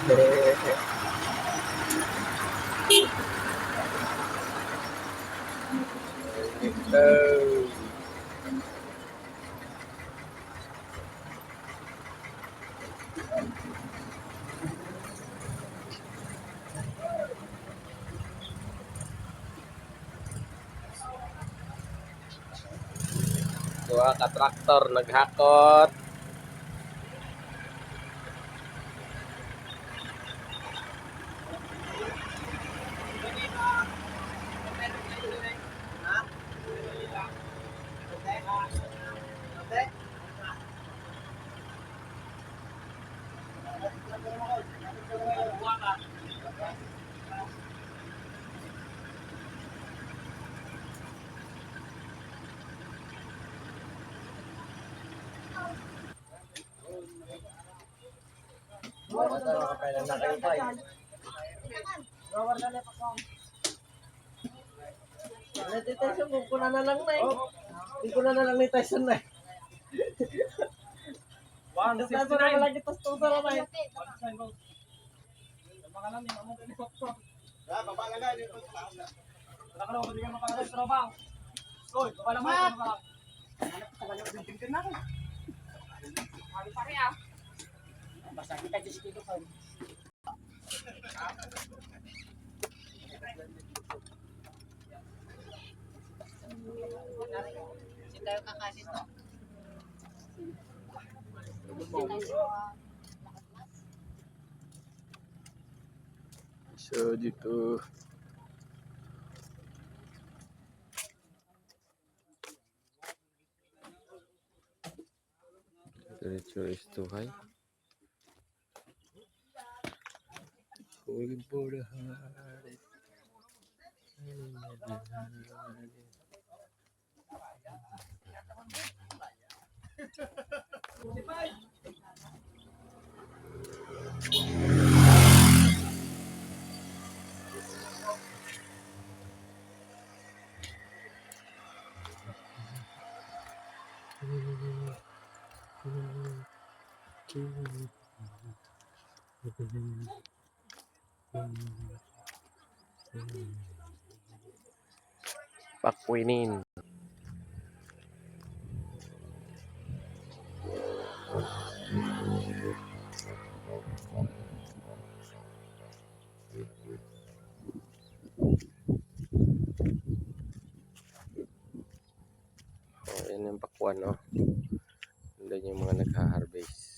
Ito. Dua ka traktor naghakot. Tyson, ko na lang na eh. Hindi ko na lang ni Tyson na eh. Tyson na lagi tas tusa na eh. So dito diretso istuhay. Waiting for the heart. Pakwinin. Oh, yan yung pakwan, no? Doon yung mga nagha-harvest.